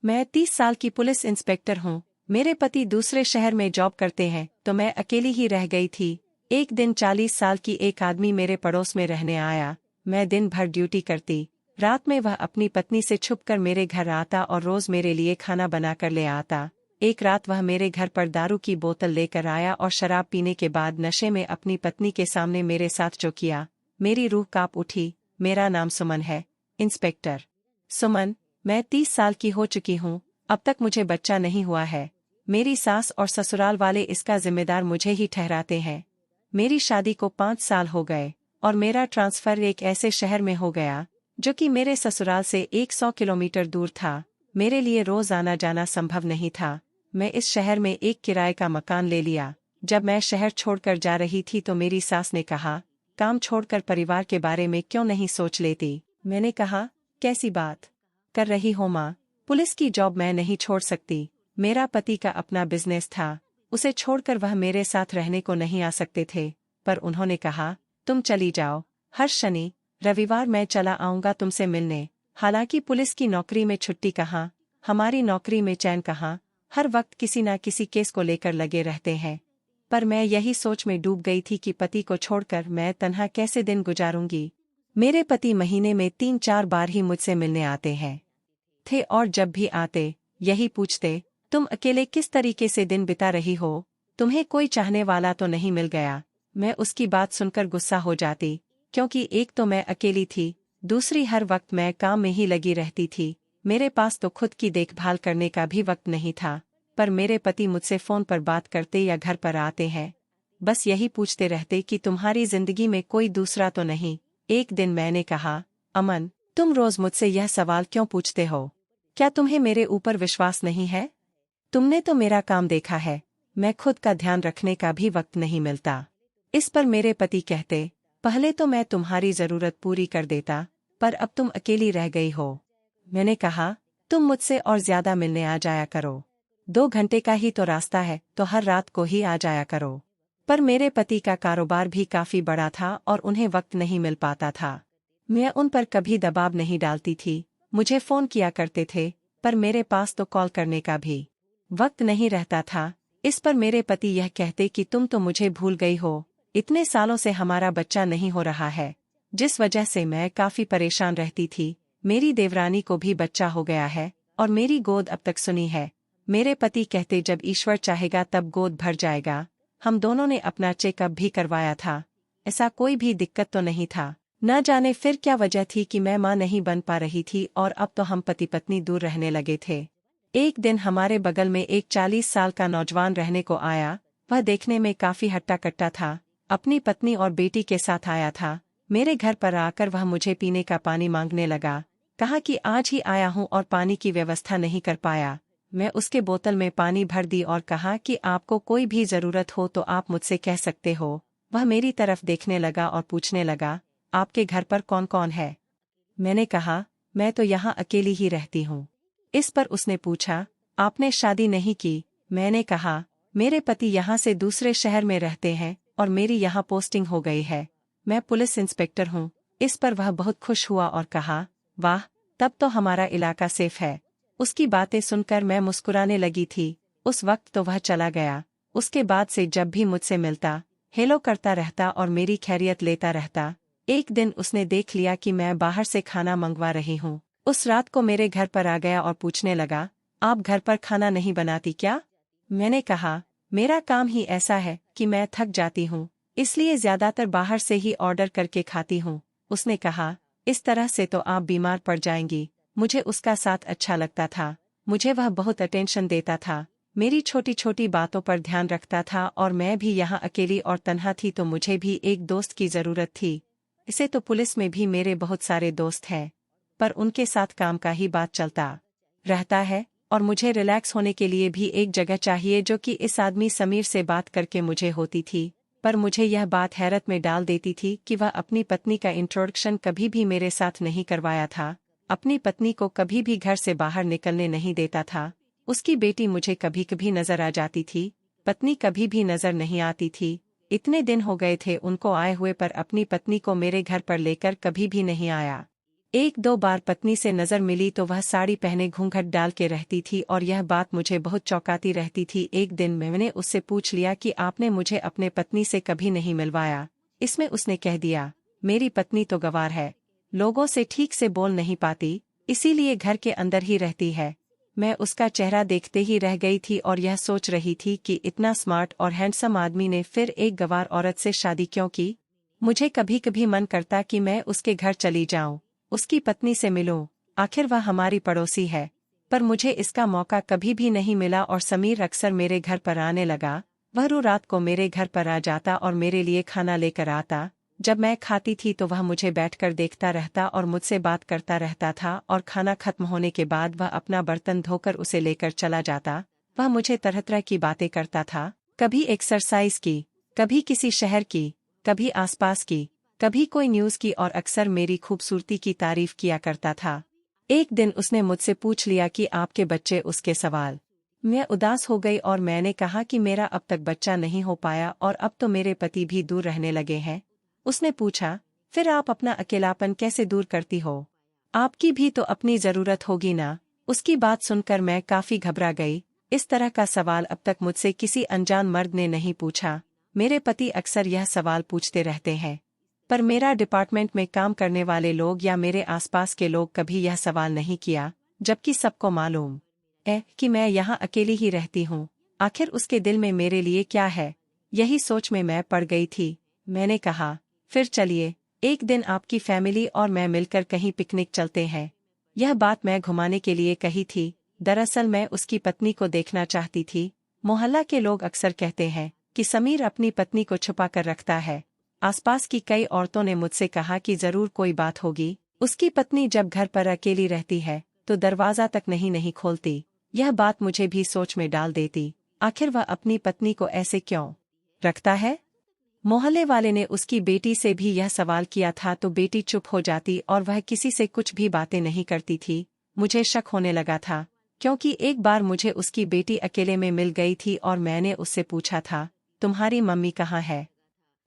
मैं 30 साल की पुलिस इंस्पेक्टर हूँ। मेरे पति दूसरे शहर में जॉब करते हैं तो मैं अकेली ही रह गई थी। एक दिन 40 साल की एक आदमी मेरे पड़ोस में रहने आया। मैं दिन भर ड्यूटी करती। रात में वह अपनी पत्नी से छुपकर मेरे घर आता और रोज मेरे लिए खाना बनाकर ले आता। एक रात वह मेरे घर पर दारू की बोतल लेकर आया और शराब पीने के बाद नशे में अपनी पत्नी के सामने मेरे साथ जो किया, मेरी रूह कांप उठी। मेरा नाम सुमन है, इंस्पेक्टर सुमन। मैं 30 साल की हो चुकी हूँ। अब तक मुझे बच्चा नहीं हुआ है। मेरी सास और ससुराल वाले इसका जिम्मेदार मुझे ही ठहराते हैं। मेरी शादी को 5 साल हो गए और मेरा ट्रांसफर एक ऐसे शहर में हो गया जो कि मेरे ससुराल से 100 किलोमीटर दूर था। मेरे लिए रोज आना जाना संभव नहीं था। मैं इस शहर में एक किराए का मकान ले लिया। जब मैं शहर छोड़कर जा रही थी तो मेरी सास ने कहा, काम छोड़कर परिवार के बारे में क्यों नहीं सोच लेती। मैंने कहा, कैसी बात कर रही हो माँ? पुलिस की जॉब मैं नहीं छोड़ सकती। मेरा पति का अपना बिजनेस था, उसे छोड़कर वह मेरे साथ रहने को नहीं आ सकते थे। पर उन्होंने कहा, तुम चली जाओ, हर शनि रविवार मैं चला आऊंगा तुमसे मिलने। हालांकि पुलिस की नौकरी में छुट्टी कहाँ, हमारी नौकरी में चैन कहाँ, हर वक्त किसी न किसी केस को लेकर लगे रहते हैं। पर मैं यही सोच में डूब गई थी कि पति को छोड़कर मैं तन्हा कैसे दिन गुजारूंगी। मेरे पति महीने में 3-4 बार ही मुझसे मिलने आते हैं थे और जब भी आते यही पूछते, तुम अकेले किस तरीके से दिन बिता रही हो? तुम्हें कोई चाहने वाला तो नहीं मिल गया? मैं उसकी बात सुनकर गुस्सा हो जाती, क्योंकि एक तो मैं अकेली थी, दूसरी हर वक्त मैं काम में ही लगी रहती थी। मेरे पास तो खुद की देखभाल करने का भी वक्त नहीं था। पर मेरे पति मुझसे फोन पर बात करते या घर पर आते हैं, बस यही पूछते रहते कि तुम्हारी जिंदगी में कोई दूसरा तो नहीं। एक दिन मैंने कहा, अमन, तुम रोज मुझसे यह सवाल क्यों पूछते हो? क्या तुम्हें मेरे ऊपर विश्वास नहीं है? तुमने तो मेरा काम देखा है, मैं खुद का ध्यान रखने का भी वक्त नहीं मिलता। इस पर मेरे पति कहते, पहले तो मैं तुम्हारी जरूरत पूरी कर देता, पर अब तुम अकेली रह गई हो। मैंने कहा, तुम मुझसे और ज्यादा मिलने आ जाया करो। 2 घंटे का ही तो रास्ता है, तो हर रात को ही आ जाया करो। पर मेरे पति का कारोबार भी काफी बड़ा था और उन्हें वक्त नहीं मिल पाता था। मैं उन पर कभी दबाव नहीं डालती थी। मुझे फोन किया करते थे, पर मेरे पास तो कॉल करने का भी वक्त नहीं रहता था। इस पर मेरे पति यह कहते कि तुम तो मुझे भूल गई हो, इतने सालों से हमारा बच्चा नहीं हो रहा है, जिस वजह से मैं काफी परेशान रहती थी। मेरी देवरानी को भी बच्चा हो गया है और मेरी गोद अब तक सुनी है। मेरे पति कहते, जब ईश्वर चाहेगा तब गोद भर जाएगा। हम दोनों ने अपना चेकअप भी करवाया था, ऐसा कोई भी दिक्कत तो नहीं था। न जाने फिर क्या वजह थी कि मैं मां नहीं बन पा रही थी और अब तो हम पति पत्नी दूर रहने लगे थे। एक दिन हमारे बगल में एक 40 साल का नौजवान रहने को आया। वह देखने में काफी हट्टा कट्टा था, अपनी पत्नी और बेटी के साथ आया था। मेरे घर पर आकर वह मुझे पीने का पानी मांगने लगा। कहा कि आज ही आया हूँ और पानी की व्यवस्था नहीं कर पाया। मैं उसके बोतल में पानी भर दी और कहा कि आपको कोई भी जरूरत हो तो आप मुझसे कह सकते हो। वह मेरी तरफ देखने लगा और पूछने लगा, आपके घर पर कौन कौन है? मैंने कहा, मैं तो यहाँ अकेली ही रहती हूँ। इस पर उसने पूछा, आपने शादी नहीं की? मैंने कहा, मेरे पति यहाँ से दूसरे शहर में रहते हैं और मेरी यहाँ पोस्टिंग हो गई है, मैं पुलिस इंस्पेक्टर हूँ। इस पर वह बहुत खुश हुआ और कहा, वाह, तब तो हमारा इलाका सेफ है। उसकी बातें सुनकर मैं मुस्कुराने लगी थी। उस वक्त तो वह चला गया। उसके बाद से जब भी मुझसे मिलता, हेलो करता रहता और मेरी खैरियत लेता रहता। एक दिन उसने देख लिया कि मैं बाहर से खाना मंगवा रही हूँ। उस रात को मेरे घर पर आ गया और पूछने लगा, आप घर पर खाना नहीं बनाती क्या? मैंने कहा, मेरा काम ही ऐसा है कि मैं थक जाती हूँ, इसलिए ज्यादातर बाहर से ही ऑर्डर करके खाती हूँ। उसने कहा, इस तरह से तो आप बीमार पड़ जाएंगी। मुझे उसका साथ अच्छा लगता था। मुझे वह बहुत अटेंशन देता था, मेरी छोटी छोटी बातों पर ध्यान रखता था और मैं भी यहाँ अकेली और तन्हा थी तो मुझे भी एक दोस्त की जरूरत थी। इसे तो पुलिस में भी मेरे बहुत सारे दोस्त हैं, पर उनके साथ काम का ही बात चलता रहता है और मुझे रिलैक्स होने के लिए भी एक जगह चाहिए जो कि इस आदमी समीर से बात करके मुझे होती थी। पर मुझे यह बात हैरत में डाल देती थी कि वह अपनी पत्नी का इंट्रोडक्शन कभी भी मेरे साथ नहीं करवाया था, अपनी पत्नी को कभी भी घर से बाहर निकलने नहीं देता था। उसकी बेटी मुझे कभी कभी नजर आ जाती थी, पत्नी कभी भी नजर नहीं आती थी। इतने दिन हो गए थे उनको आए हुए पर अपनी पत्नी को मेरे घर पर लेकर कभी भी नहीं आया। एक दो बार पत्नी से नजर मिली तो वह साड़ी पहने घूंघट डाल के रहती थी और यह बात मुझे बहुत चौंकाती रहती थी। एक दिन मैंने उससे पूछ लिया कि आपने मुझे अपने पत्नी से कभी नहीं मिलवाया। इसमें उसने कह दिया, मेरी पत्नी तो गंवार है, लोगों से ठीक से बोल नहीं पाती, इसीलिए घर के अंदर ही रहती है। मैं उसका चेहरा देखते ही रह गई थी और यह सोच रही थी कि इतना स्मार्ट और हैंडसम आदमी ने फिर एक गंवार औरत से शादी क्यों की। मुझे कभी कभी मन करता कि मैं उसके घर चली जाऊं, उसकी पत्नी से मिलूं, आखिर वह हमारी पड़ोसी है। पर मुझे इसका मौका कभी भी नहीं मिला और समीर अक्सर मेरे घर पर आने लगा। वह रोज रात को मेरे घर पर आ जाता और मेरे लिए खाना लेकर आता। जब मैं खाती थी तो वह मुझे बैठकर देखता रहता और मुझसे बात करता रहता था और खाना खत्म होने के बाद वह अपना बर्तन धोकर उसे लेकर चला जाता। वह मुझे तरह तरह की बातें करता था, कभी एक्सरसाइज की, कभी किसी शहर की, कभी आसपास की, कभी कोई न्यूज़ की और अक्सर मेरी खूबसूरती की तारीफ किया करता था। एक दिन उसने मुझसे पूछ लिया कि आपके बच्चे, उसके सवाल। मैं उदास हो गई और मैंने कहा कि मेरा अब तक बच्चा नहीं हो पाया और अब तो मेरे पति भी दूर रहने लगे हैं। उसने पूछा, फिर आप अपना अकेलापन कैसे दूर करती हो? आपकी भी तो अपनी जरूरत होगी ना? उसकी बात सुनकर मैं काफी घबरा गई। इस तरह का सवाल अब तक मुझसे किसी अनजान मर्द ने नहीं पूछा। मेरे पति अक्सर यह सवाल पूछते रहते हैं, पर मेरा डिपार्टमेंट में काम करने वाले लोग या मेरे आसपास के लोग कभी यह सवाल नहीं किया, जबकि सबको मालूम है कि मैं यहाँ अकेली ही रहती हूँ। आखिर उसके दिल में मेरे लिए क्या है? यही सोच में मैं पड़ गई थी। मैंने कहा, फिर चलिए, एक दिन आपकी फैमिली और मैं मिलकर कहीं पिकनिक चलते हैं। यह बात मैं घुमाने के लिए कही थी। दरअसल मैं उसकी पत्नी को देखना चाहती थी। मोहल्ला के लोग अक्सर कहते हैं कि समीर अपनी पत्नी को छुपा कर रखता है। आसपास की कई औरतों ने मुझसे कहा कि जरूर कोई बात होगी। उसकी पत्नी जब घर पर अकेली रहती है तो दरवाजा तक नहीं खोलती। यह बात मुझे भी सोच में डाल देती, आखिर वह अपनी पत्नी को ऐसे क्यों रखता है? मोहल्ले वाले ने उसकी बेटी से भी यह सवाल किया था तो बेटी चुप हो जाती और वह किसी से कुछ भी बातें नहीं करती थी। मुझे शक होने लगा था, क्योंकि एक बार मुझे उसकी बेटी अकेले में मिल गई थी और मैंने उससे पूछा था, तुम्हारी मम्मी कहाँ है?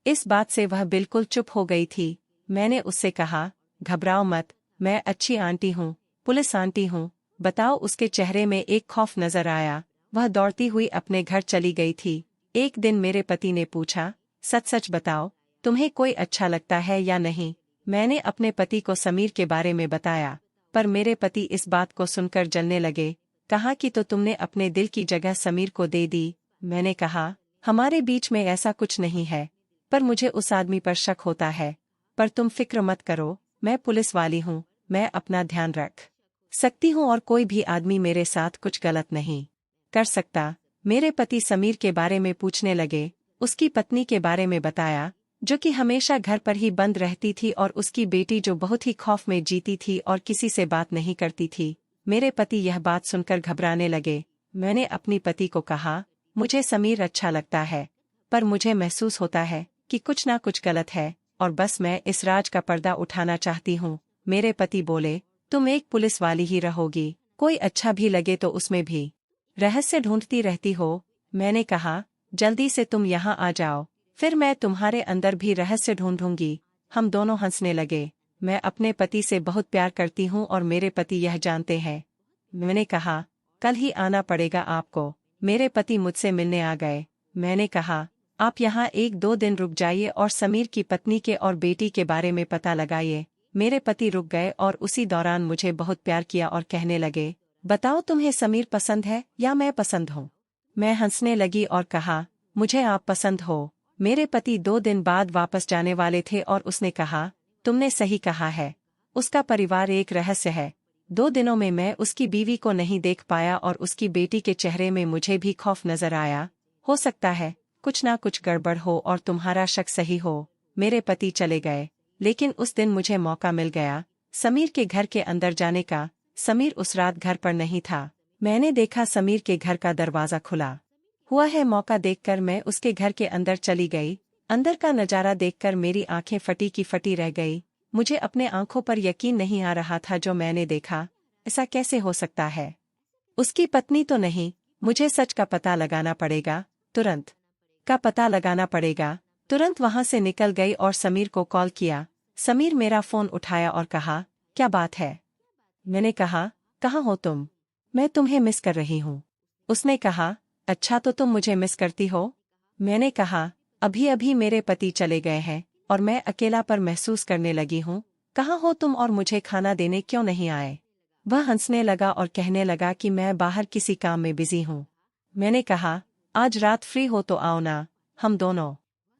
इस बात से वह बिल्कुल चुप हो गई थी। मैंने उससे कहा, घबराओ मत, मैं अच्छी आंटी हूँ, पुलिस आंटी हूँ, बताओ। उसके चेहरे में एक खौफ नजर आया। वह दौड़ती हुई अपने घर चली गई थी। एक दिन मेरे पति ने पूछा, सच सच बताओ, तुम्हें कोई अच्छा लगता है या नहीं? मैंने अपने पति को समीर के बारे में बताया, पर मेरे पति इस बात को सुनकर जलने लगे। कहा कि तो तुमने अपने दिल की जगह समीर को दे दी। मैंने कहा, हमारे बीच में ऐसा कुछ नहीं है, पर मुझे उस आदमी पर शक होता है। पर तुम फिक्र मत करो, मैं पुलिस वाली हूँ, मैं अपना ध्यान रख सकती हूँ और कोई भी आदमी मेरे साथ कुछ गलत नहीं कर सकता। मेरे पति समीर के बारे में पूछने लगे। उसकी पत्नी के बारे में बताया, जो कि हमेशा घर पर ही बंद रहती थी, और उसकी बेटी जो बहुत ही खौफ में जीती थी और किसी से बात नहीं करती थी। मेरे पति यह बात सुनकर घबराने लगे। मैंने अपनी पति को कहा, मुझे समीर अच्छा लगता है, पर मुझे महसूस होता है कि कुछ ना कुछ गलत है और बस मैं इस राज का पर्दा उठाना चाहती हूँ। मेरे पति बोले, तुम एक पुलिस वाली ही रहोगी, कोई अच्छा भी लगे तो उसमें भी रहस्य ढूंढती रहती हो। मैंने कहा, जल्दी से तुम यहाँ आ जाओ, फिर मैं तुम्हारे अंदर भी रहस्य ढूंढूंगी। हम दोनों हंसने लगे। मैं अपने पति से बहुत प्यार करती हूँ और मेरे पति यह जानते हैं। मैंने कहा, कल ही आना पड़ेगा आपको। मेरे पति मुझसे मिलने आ गए। मैंने कहा, आप यहाँ एक दो दिन रुक जाइए और समीर की पत्नी के और बेटी के बारे में पता लगाइए। मेरे पति रुक गए और उसी दौरान मुझे बहुत प्यार किया और कहने लगे, बताओ तुम्हें समीर पसंद है या मैं पसंद हूँ? मैं हंसने लगी और कहा, मुझे आप पसंद हो। मेरे पति 2 दिन बाद वापस जाने वाले थे और उसने कहा, तुमने सही कहा है, उसका परिवार एक रहस्य है। 2 दिनों में मैं उसकी बीवी को नहीं देख पाया और उसकी बेटी के चेहरे में मुझे भी खौफ नजर आया। हो सकता है कुछ ना कुछ गड़बड़ हो और तुम्हारा शक सही हो। मेरे पति चले गए, लेकिन उस दिन मुझे मौका मिल गया समीर के घर के अंदर जाने का। समीर उस रात घर पर नहीं था। मैंने देखा समीर के घर का दरवाजा खुला हुआ है। मौका देखकर मैं उसके घर के अंदर चली गई। अंदर का नजारा देखकर मेरी आंखें फटी की फटी रह गई। मुझे अपने आंखों पर यकीन नहीं आ रहा था जो मैंने देखा। ऐसा कैसे हो सकता है? उसकी पत्नी तो नहीं। मुझे सच का पता लगाना पड़ेगा, तुरंत का पता लगाना पड़ेगा। तुरंत वहां से निकल गई और समीर को कॉल किया। समीर मेरा फोन उठाया और कहा, क्या बात है? मैंने कहा, कहाँ हो तुम? मैं तुम्हें मिस कर रही हूँ। उसने कहा, अच्छा तो तुम मुझे मिस करती हो? मैंने कहा, अभी अभी मेरे पति चले गए हैं और मैं अकेलापन महसूस करने लगी हूँ। कहाँ हो तुम और मुझे खाना देने क्यों नहीं आए? वह हंसने लगा और कहने लगा कि मैं बाहर किसी काम में बिजी हूँ। मैंने कहा, आज रात फ्री हो तो आओ ना, हम दोनों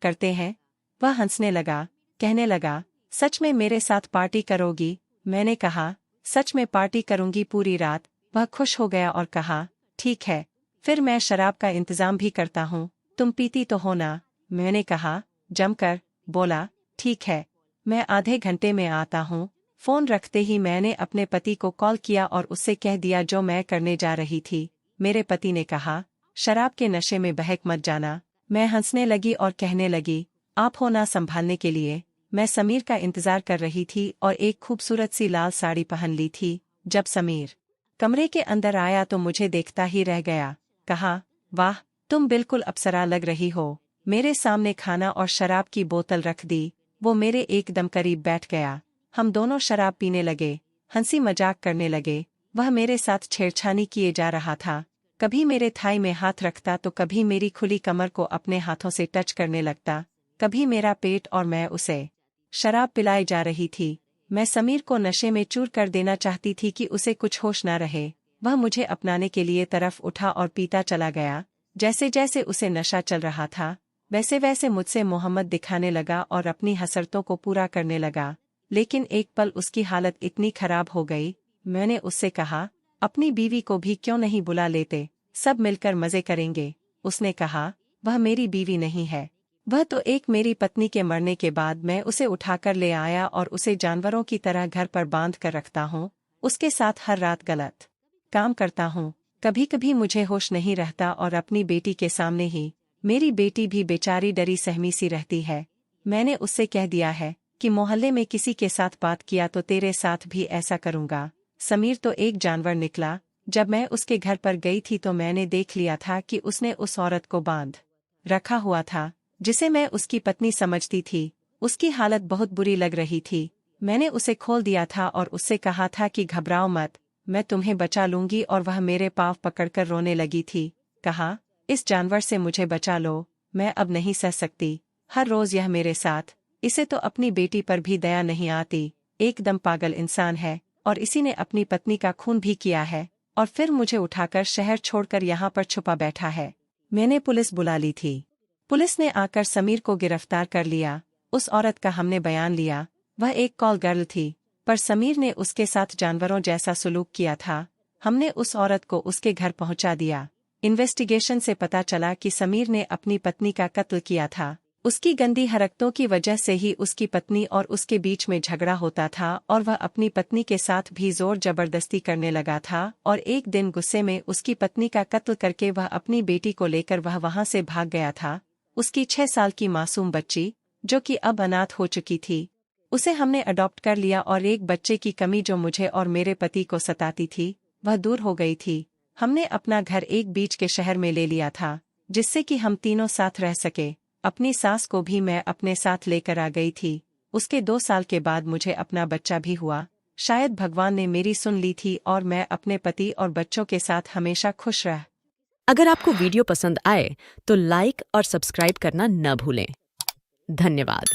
करते हैं। वह हंसने लगा, कहने लगा, सच में मेरे साथ पार्टी करोगी? मैंने कहा, सच में पार्टी करूंगी पूरी रात। वह खुश हो गया और कहा, ठीक है, फिर मैं शराब का इंतजाम भी करता हूँ, तुम पीती तो हो ना? मैंने कहा, जमकर। बोला, ठीक है, मैं आधे घंटे में आता हूँ। फोन रखते ही मैंने अपने पति को कॉल किया और उससे कह दिया जो मैं करने जा रही थी। मेरे पति ने कहा, शराब के नशे में बहक मत जाना। मैं हंसने लगी और कहने लगी, आप हो ना संभालने के लिए। मैं समीर का इंतजार कर रही थी और एक खूबसूरत सी लाल साड़ी पहन ली थी। जब समीर कमरे के अंदर आया तो मुझे देखता ही रह गया। कहा, वाह, तुम बिल्कुल अप्सरा लग रही हो। मेरे सामने खाना और शराब की बोतल रख दी। वो मेरे एकदम करीब बैठ गया। हम दोनों शराब पीने लगे, हंसी मजाक करने लगे। वह मेरे साथ छेड़छानी किए जा रहा था। कभी मेरे थाई में हाथ रखता तो कभी मेरी खुली कमर को अपने हाथों से टच करने लगता, कभी मेरा पेट और मैं उसे शराब पिलाई जा रही थी। मैं समीर को नशे में चूर कर देना चाहती थी कि उसे कुछ होश न रहे। वह मुझे अपनाने के लिए तरफ उठा और पीता चला गया। जैसे जैसे उसे नशा चल रहा था वैसे वैसे मुझसे मोहम्मद दिखाने लगा और अपनी हसरतों को पूरा करने लगा। लेकिन एक पल उसकी हालत इतनी खराब हो गई, मैंने उससे कहा, अपनी बीवी को भी क्यों नहीं बुला लेते, सब मिलकर मजे करेंगे। उसने कहा, वह मेरी बीवी नहीं है, वह तो एक मेरी पत्नी के मरने के बाद मैं उसे उठाकर ले आया और उसे जानवरों की तरह घर पर बांध कर रखता हूँ। उसके साथ हर रात गलत काम करता हूँ। कभी कभी मुझे होश नहीं रहता और अपनी बेटी के सामने ही मेरी बेटी भी बेचारी डरी सहमी सी रहती है। मैंने उससे कह दिया है कि मोहल्ले में किसी के साथ बात किया तो तेरे साथ भी ऐसा करूँगा। समीर तो एक जानवर निकला। जब मैं उसके घर पर गई थी तो मैंने देख लिया था कि उसने उस औरत को बांध रखा हुआ था जिसे मैं उसकी पत्नी समझती थी। उसकी हालत बहुत बुरी लग रही थी। मैंने उसे खोल दिया था और उससे कहा था कि घबराओ मत, मैं तुम्हें बचा लूंगी, और वह मेरे पाँव पकड़कर रोने लगी थी। कहा, इस जानवर से मुझे बचा लो, मैं अब नहीं सह सकती। हर रोज यह मेरे साथ। इसे तो अपनी बेटी पर भी दया नहीं आती। एकदम पागल इंसान है और इसी ने अपनी पत्नी का खून भी किया है और फिर मुझे उठाकर शहर छोड़कर यहाँ पर छुपा बैठा है। मैंने पुलिस बुला ली थी। पुलिस ने आकर समीर को गिरफ्तार कर लिया। उस औरत का हमने बयान लिया। वह एक कॉल गर्ल थी, पर समीर ने उसके साथ जानवरों जैसा सलूक किया था। हमने उस औरत को उसके घर पहुंचा दिया। इन्वेस्टिगेशन से पता चला कि समीर ने अपनी पत्नी का कत्ल किया था। उसकी गंदी हरकतों की वजह से ही उसकी पत्नी और उसके बीच में झगड़ा होता था और वह अपनी पत्नी के साथ भी जोर जबरदस्ती करने लगा था। और एक दिन गुस्से में उसकी पत्नी का कत्ल करके वह अपनी बेटी को लेकर वहां से भाग गया था। उसकी 6 साल की मासूम बच्ची, जो कि अब अनाथ हो चुकी थी, उसे हमने अडॉप्ट कर लिया और एक बच्चे की कमी जो मुझे और मेरे पति को सताती थी, वह दूर हो गई थी। हमने अपना घर एक बीच के शहर में ले लिया था, जिससे कि हम तीनों साथ रह सके। अपनी सास को भी मैं अपने साथ लेकर आ गई थी। उसके 2 साल के बाद मुझे अपना बच्चा भी हुआ। शायद भगवान ने मेरी सुन ली थी और मैं अपने पति और बच्चों के साथ हमेशा खुश रह। अगर आपको वीडियो पसंद आए तो लाइक और सब्सक्राइब करना न भूलें। धन्यवाद।